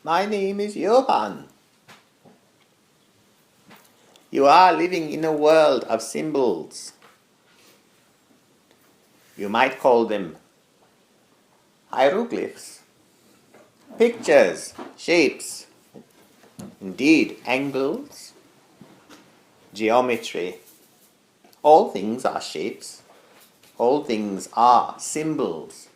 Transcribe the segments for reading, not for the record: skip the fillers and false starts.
My name is Johann. You are living in a world of symbols. You might call them hieroglyphs, pictures, shapes, indeed angles, geometry. All things are shapes. All things are symbols.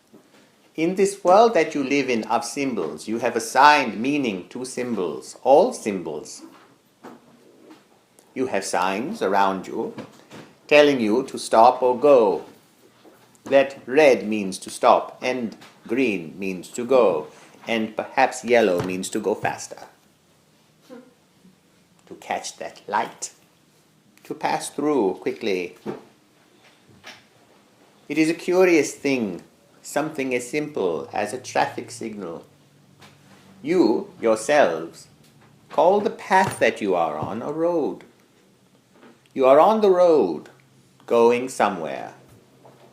In this world that you live in of symbols, you have assigned meaning to symbols, all symbols. You have signs around you telling you to stop or go. That red means to stop, and green means to go, and perhaps yellow means to go faster. To catch that light, to pass through quickly. It is a curious thing, something as simple as a traffic signal. You, yourselves, call the path that you are on a road. You are on the road, going somewhere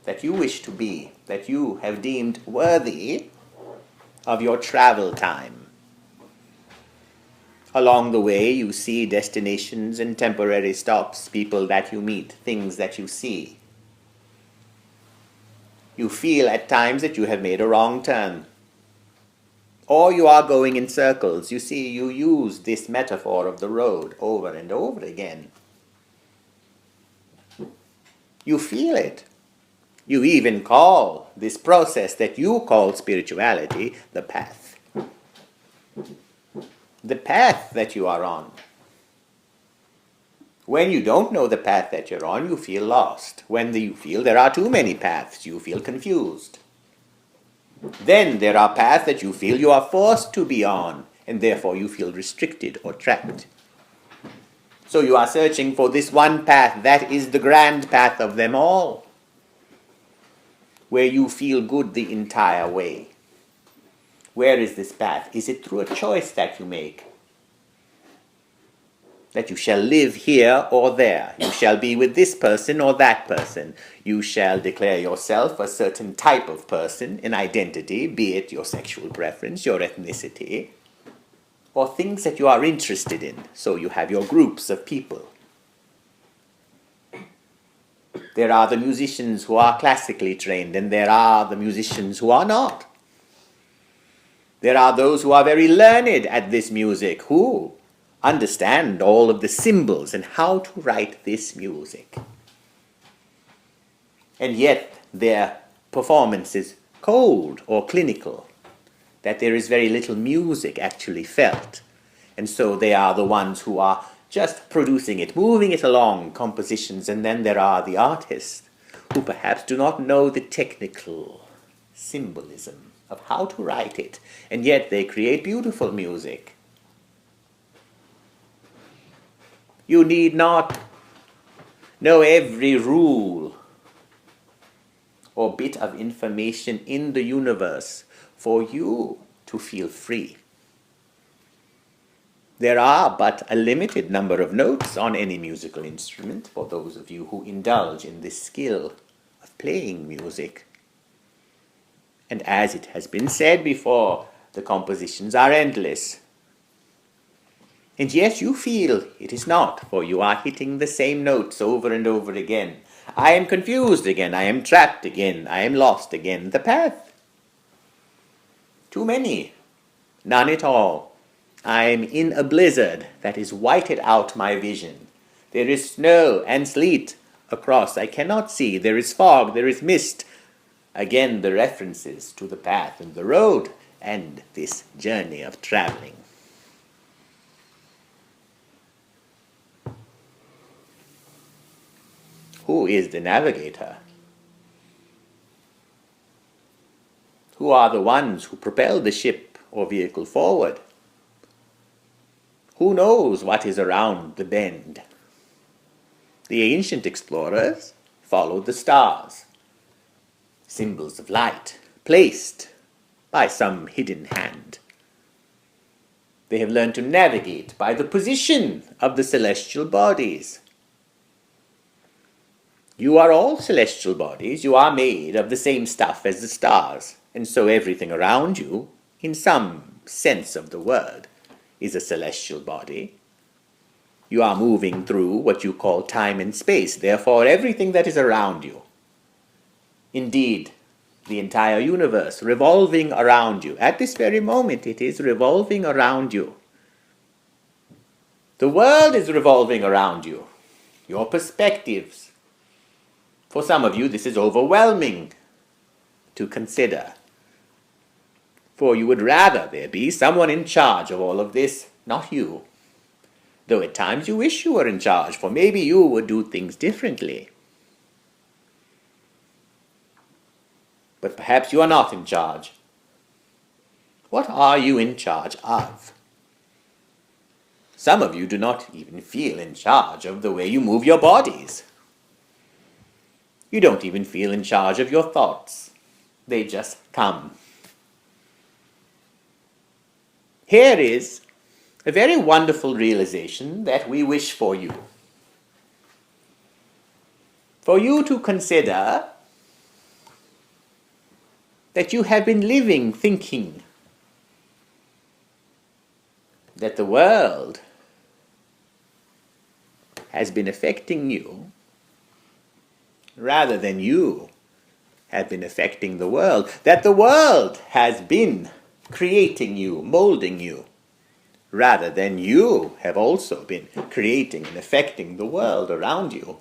that you wish to be, that you have deemed worthy of your travel time. Along the way, you see destinations and temporary stops, people that you meet, things that you see. You feel at times that you have made a wrong turn. Or you are going in circles. You see, you use this metaphor of the road over and over again. You feel it. You even call this process that you call spirituality the path. The path that you are on. When you don't know the path that you're on, you feel lost. When you feel there are too many paths, you feel confused. Then there are paths that you feel you are forced to be on, and therefore you feel restricted or trapped. So you are searching for this one path that is the grand path of them all, where you feel good the entire way. Where is this path? Is it through a choice that you make? That you shall live here or there. You shall be with this person or that person. You shall declare yourself a certain type of person, an identity, be it your sexual preference, your ethnicity, or things that you are interested in. So you have your groups of people. There are the musicians who are classically trained, and there are the musicians who are not. There are those who are very learned at this music, who understand all of the symbols and how to write this music. And yet their performance is cold or clinical, that there is very little music actually felt. And so they are the ones who are just producing it, moving it along, compositions, and then there are the artists who perhaps do not know the technical symbolism of how to write it, and yet they create beautiful music. You need not know every rule or bit of information in the universe for you to feel free. There are but a limited number of notes on any musical instrument for those of you who indulge in this skill of playing music. And as it has been said before, the compositions are endless. And yet you feel it is not, for you are hitting the same notes over and over again. I am confused again, I am trapped again, I am lost again. The path. Too many. None at all. I am in a blizzard that has whited out my vision. There is snow and sleet across. I cannot see. There is fog, there is mist. Again, the references to the path and the road and this journey of traveling. Who is the navigator? Who are the ones who propel the ship or vehicle forward? Who knows what is around the bend? The ancient explorers followed the stars, symbols of light, placed by some hidden hand. They have learned to navigate by the position of the celestial bodies. You are all celestial bodies. You are made of the same stuff as the stars, and so everything around you, in some sense of the word, is a celestial body. You are moving through what you call time and space. Therefore, everything that is around you, indeed, the entire universe revolving around you, at this very moment it is revolving around you. The world is revolving around you. Your perspectives. For some of you, this is overwhelming to consider. For you would rather there be someone in charge of all of this, not you. Though at times you wish you were in charge, for maybe you would do things differently. But perhaps you are not in charge. What are you in charge of? Some of you do not even feel in charge of the way you move your bodies. You don't even feel in charge of your thoughts. They just come. Here is a very wonderful realization that we wish for you. For you to consider that you have been living thinking that the world has been affecting you rather than you have been affecting the world, that the world has been creating you, molding you, rather than you have also been creating and affecting the world around you.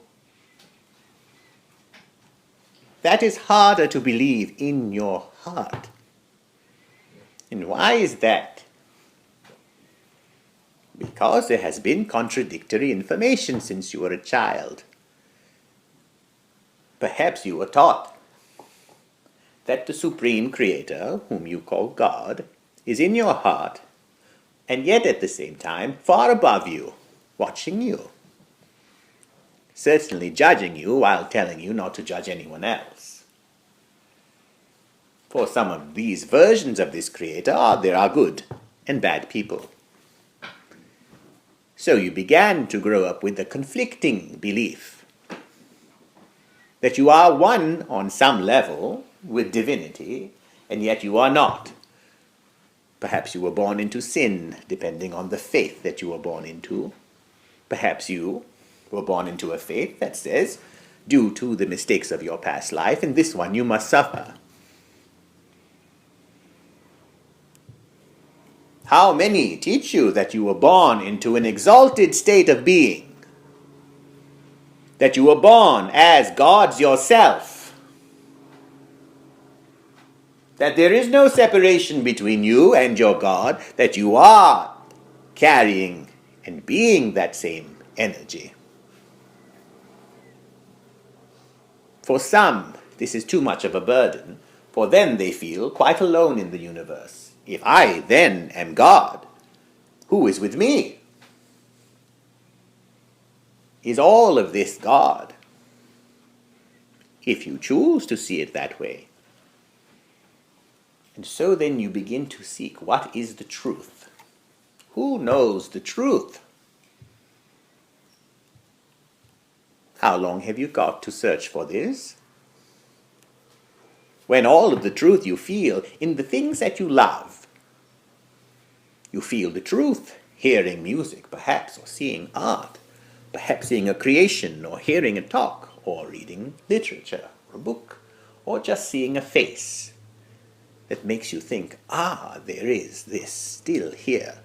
That is harder to believe in your heart. And why is that? Because there has been contradictory information since you were a child. Perhaps you were taught that the Supreme Creator, whom you call God, is in your heart, and yet at the same time far above you, watching you. Certainly judging you while telling you not to judge anyone else. For some of these versions of this Creator, there are good and bad people. So you began to grow up with a conflicting belief that you are one on some level with divinity, and yet you are not. Perhaps you were born into sin, depending on the faith that you were born into. Perhaps you were born into a faith that says, due to the mistakes of your past life, in this one you must suffer. How many teach you that you were born into an exalted state of being? That you were born as gods yourself? That there is no separation between you and your God, that you are carrying and being that same energy. For some, this is too much of a burden, for then they feel quite alone in the universe. If I then am God, who is with me? Is all of this God? If you choose to see it that way. And so then you begin to seek what is the truth. Who knows the truth? How long have you got to search for this? When all of the truth you feel in the things that you love. You feel the truth, hearing music perhaps, or seeing art, perhaps seeing a creation, or hearing a talk, or reading literature, or a book, or just seeing a face that makes you think, there is this still here.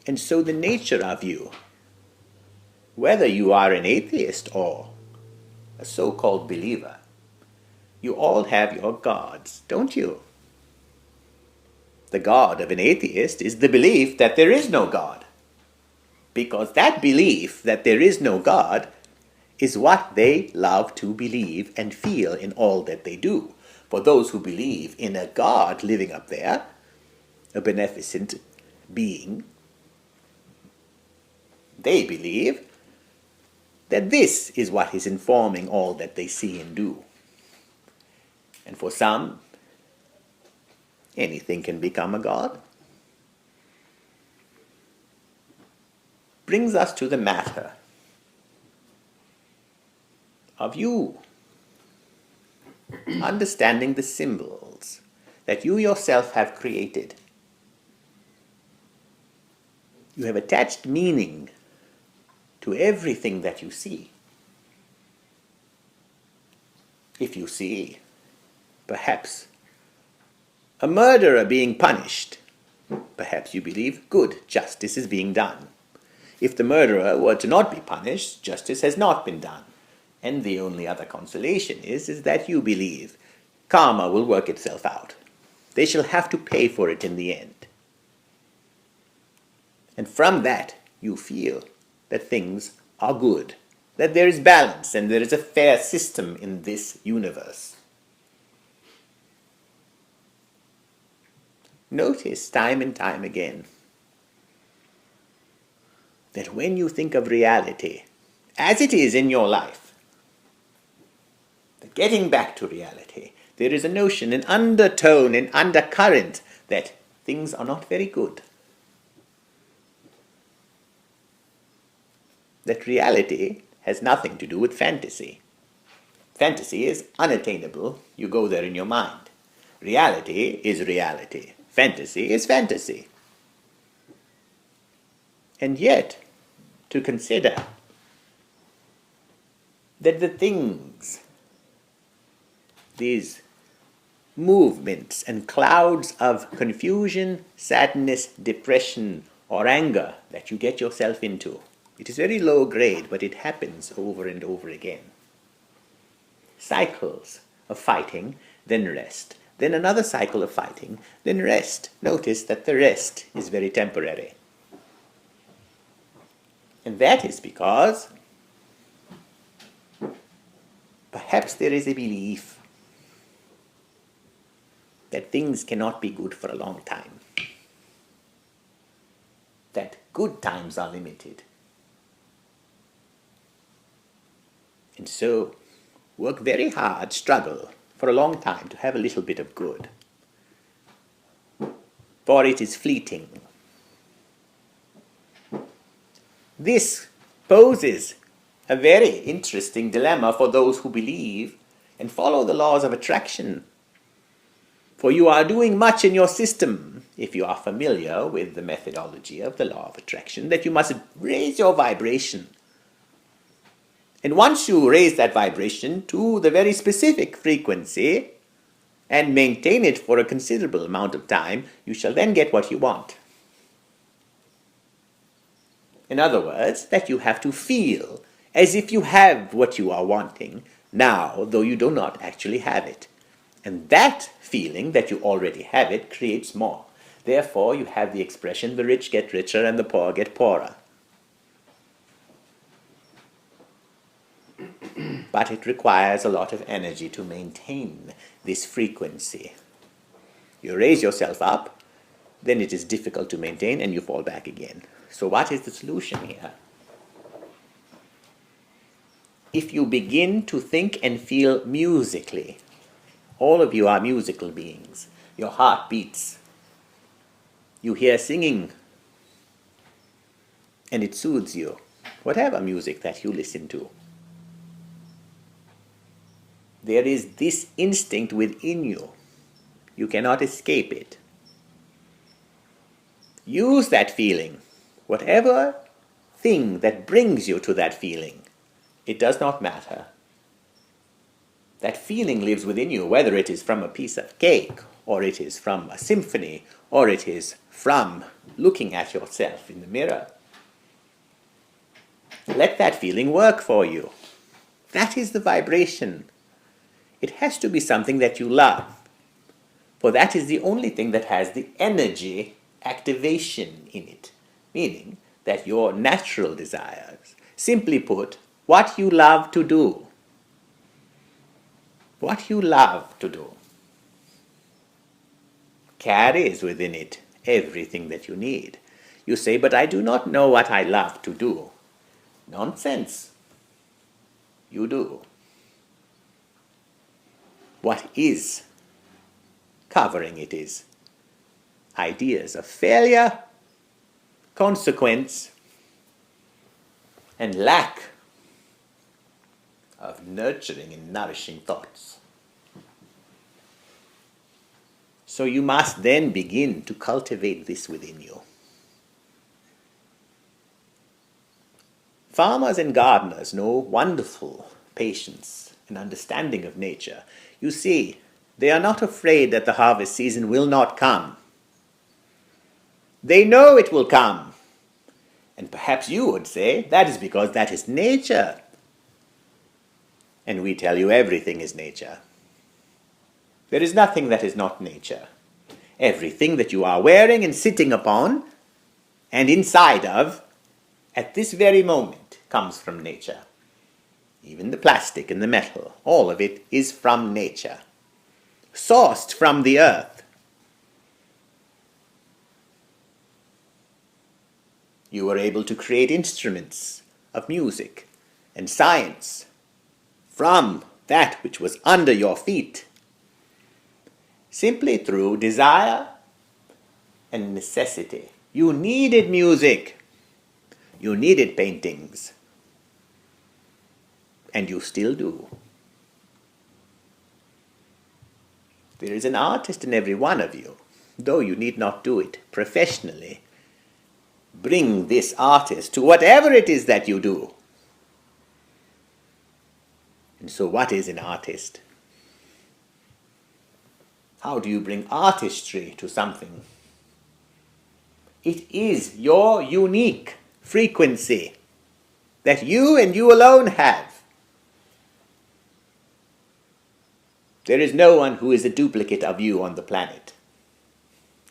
And so the nature of you, whether you are an atheist or a so-called believer, you all have your gods, don't you? The God of an atheist is the belief that there is no God. Because that belief that there is no God is what they love to believe and feel in all that they do. For those who believe in a God living up there, a beneficent being, they believe that this is what is informing all that they see and do. And for some, anything can become a God. Brings us to the matter of you understanding the symbols that you yourself have created. You have attached meaning to everything that you see. If you see, perhaps, a murderer being punished, perhaps you believe good justice is being done. If the murderer were to not be punished, justice has not been done. And the only other consolation is that you believe karma will work itself out. They shall have to pay for it in the end. And from that, you feel that things are good, that there is balance and there is a fair system in this universe. Notice time and time again that when you think of reality, as it is in your life, that getting back to reality, there is a notion, an undertone, an undercurrent that things are not very good. That reality has nothing to do with fantasy. Fantasy is unattainable, you go there in your mind. Reality is reality. Fantasy is fantasy. And yet, to consider that the things, these movements and clouds of confusion, sadness, depression, or anger that you get yourself into, it is very low grade, but it happens over and over again. Cycles of fighting, then rest. Then another cycle of fighting, then rest. Notice that the rest is very temporary. And that is because perhaps there is a belief that things cannot be good for a long time. That good times are limited. And so, work very hard, struggle for a long time to have a little bit of good. For it is fleeting. This poses a very interesting dilemma for those who believe and follow the laws of attraction. For you are doing much in your system, if you are familiar with the methodology of the law of attraction, that you must raise your vibration. And once you raise that vibration to the very specific frequency and maintain it for a considerable amount of time, you shall then get what you want. In other words, that you have to feel as if you have what you are wanting now, though you do not actually have it. And that feeling that you already have it creates more. Therefore, you have the expression, the rich get richer and the poor get poorer. But it requires a lot of energy to maintain this frequency. You raise yourself up, then it is difficult to maintain and you fall back again. So what is the solution here? If you begin to think and feel musically, all of you are musical beings. Your heart beats. You hear singing and it soothes you, whatever music that you listen to. There is this instinct within you. You cannot escape it. Use that feeling, whatever thing that brings you to that feeling. It does not matter. That feeling lives within you, whether it is from a piece of cake, or it is from a symphony, or it is from looking at yourself in the mirror. Let that feeling work for you. That is the vibration. It has to be something that you love, for that is the only thing that has the energy activation in it, meaning that your natural desires, simply put, what you love to do, carries within it everything that you need. You say, but I do not know what I love to do. Nonsense. You do. What is covering it is ideas of failure, consequence, and lack of nurturing and nourishing thoughts. So you must then begin to cultivate this within you. Farmers and gardeners know wonderful patience and understanding of nature. You see, they are not afraid that the harvest season will not come. They know it will come. And perhaps you would say that is because that is nature. And we tell you everything is nature. There is nothing that is not nature. Everything that you are wearing and sitting upon and inside of at this very moment comes from nature. Even the plastic and the metal, all of it is from nature, sourced from the earth. You were able to create instruments of music and science from that which was under your feet, simply through desire and necessity. You needed music. You needed paintings. And you still do. There is an artist in every one of you, though you need not do it professionally. Bring this artist to whatever it is that you do. And so what is an artist? How do you bring artistry to something? It is your unique frequency that you and you alone have. There is no one who is a duplicate of you on the planet.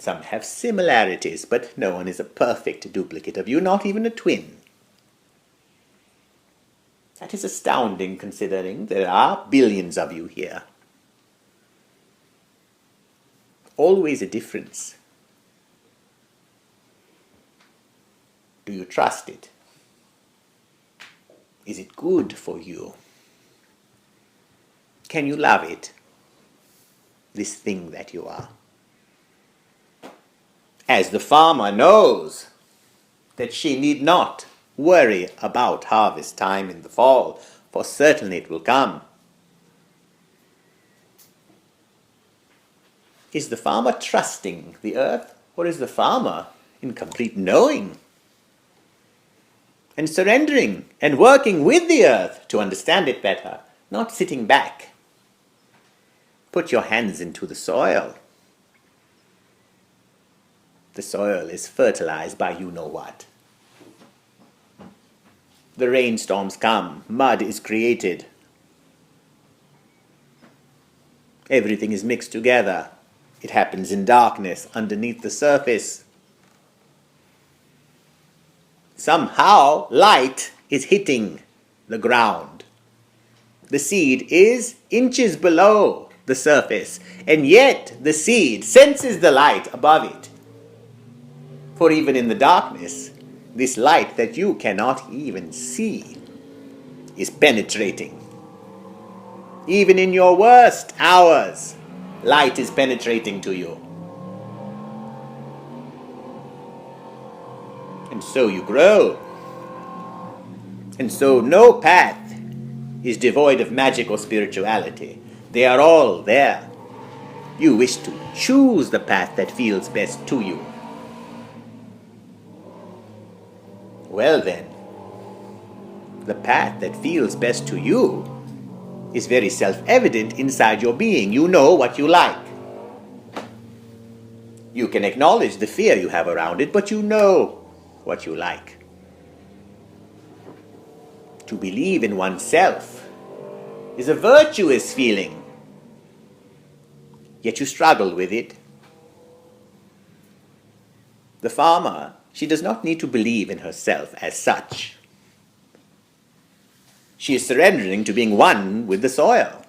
Some have similarities, but no one is a perfect duplicate of you, not even a twin. That is astounding considering there are billions of you here. Always a difference. Do you trust it? Is it good for you? Can you love it? This thing that you are. As the farmer knows that she need not worry about harvest time in the fall, for certainly it will come. Is the farmer trusting the earth, or is the farmer in complete knowing and surrendering and working with the earth to understand it better, not sitting back? Put your hands into the soil. The soil is fertilized by you know what. The rainstorms come, mud is created. Everything is mixed together. It happens in darkness, underneath the surface. Somehow, light is hitting the ground. The seed is inches below the surface, and yet the seed senses the light above it. For even in the darkness, this light that you cannot even see is penetrating. Even in your worst hours, light is penetrating to you. And so you grow. And so no path is devoid of magic or spirituality. They are all there. You wish to choose the path that feels best to you. Well then, the path that feels best to you is very self-evident inside your being. You know what you like. You can acknowledge the fear you have around it, but you know what you like. To believe in oneself is a virtuous feeling, yet you struggle with it. The farmer, she does not need to believe in herself as such. She is surrendering to being one with the soil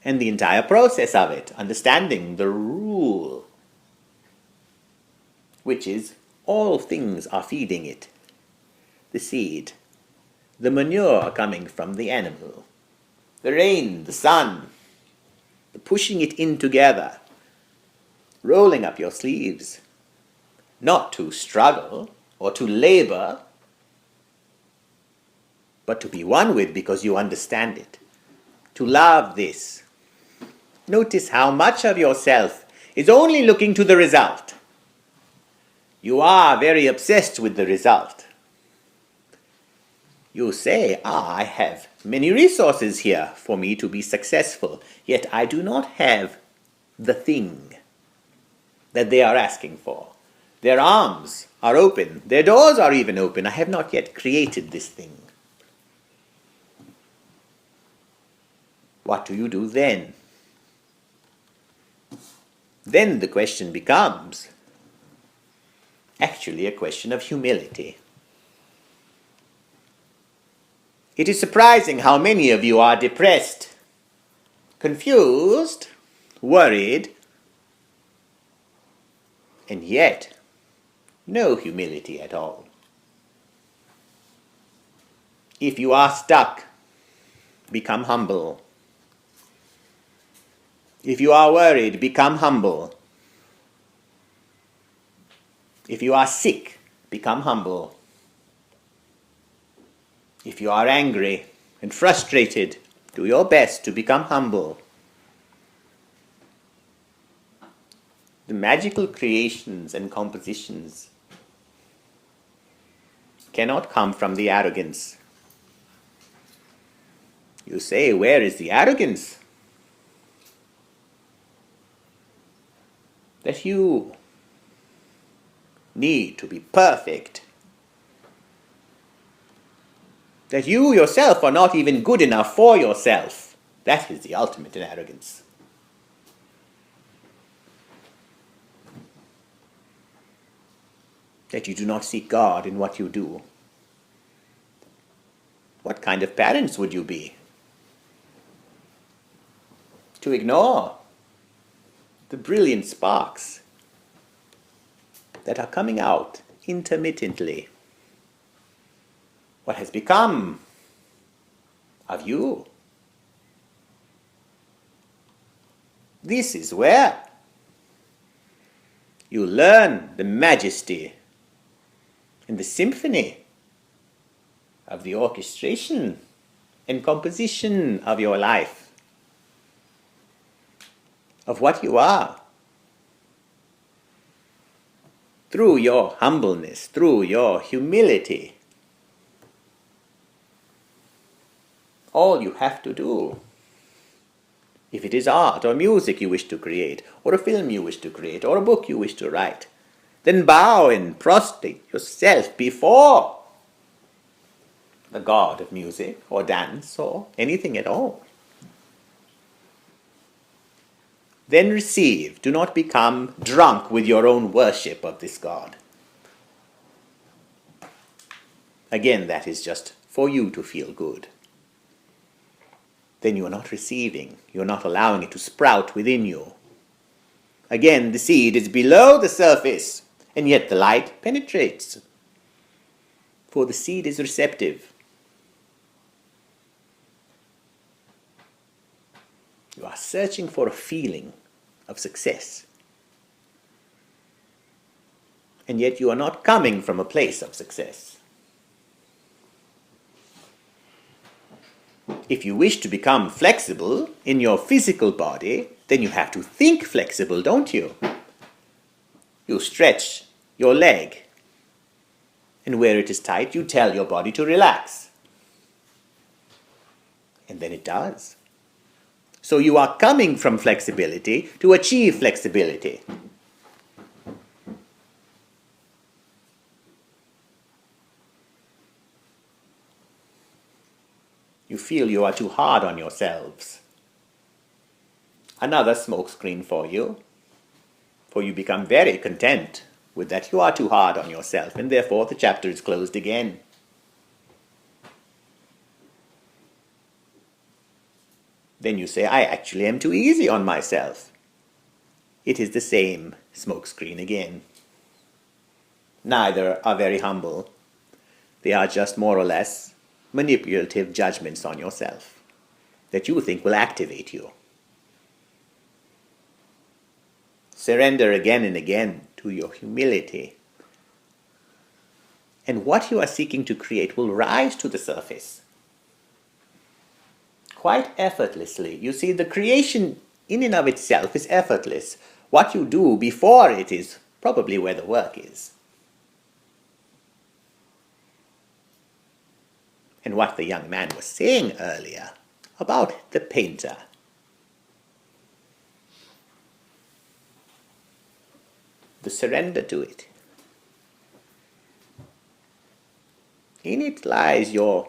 and the entire process of it, understanding the rule, which is all things are feeding it. The seed, the manure coming from the animal, the rain, the sun, the pushing it in together, rolling up your sleeves, not to struggle or to labor, but to be one with because you understand it, to love this. Notice how much of yourself is only looking to the result. You are very obsessed with the result. You say, I have many resources here for me to be successful, yet I do not have the thing that they are asking for. Their arms are open, their doors are even open. I have not yet created this thing. What do you do then? Then the question becomes actually a question of humility. It is surprising how many of you are depressed, confused, worried, and yet no humility at all. If you are stuck, become humble. If you are worried, become humble. If you are sick, become humble. If you are angry and frustrated, do your best to become humble. The magical creations and compositions cannot come from the arrogance. You say, where is the arrogance? That you need to be perfect. That you yourself are not even good enough for yourself. That is the ultimate in arrogance. That you do not seek God in what you do. What kind of parents would you be? To ignore the brilliant sparks that are coming out intermittently. What has become of you? This is where you learn the majesty and the symphony of the orchestration and composition of your life, of what you are. Through your humbleness, through your humility, all you have to do, if it is art or music you wish to create, or a film you wish to create, or a book you wish to write, then bow and prostrate yourself before the God of music or dance or anything at all. Then receive. Do not become drunk with your own worship of this God. Again, that is just for you to feel good. Then you are not receiving. You are not allowing it to sprout within you. Again, the seed is below the surface, and yet the light penetrates. For the seed is receptive. You are searching for a feeling of success. And yet you are not coming from a place of success. If you wish to become flexible in your physical body, then you have to think flexible, don't you? You stretch your leg, and where it is tight, you tell your body to relax. And then it does. So you are coming from flexibility to achieve flexibility. You feel you are too hard on yourselves. Another smokescreen for you you become very content with that you are too hard on yourself, and therefore the chapter is closed again. Then you say, I actually am too easy on myself. It is the same smokescreen again. Neither are very humble. They are just more or less manipulative judgments on yourself that you think will activate you. Surrender again and again to your humility. And what you are seeking to create will rise to the surface. Quite effortlessly. You see, the creation in and of itself is effortless. What you do before it is probably where the work is. And what the young man was saying earlier about the painter. The surrender to it. In it lies your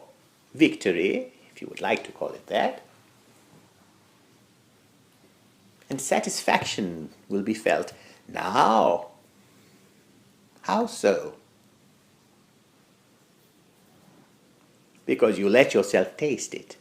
victory, if you would like to call it that. And satisfaction will be felt. Now, how so? Because you let yourself taste it.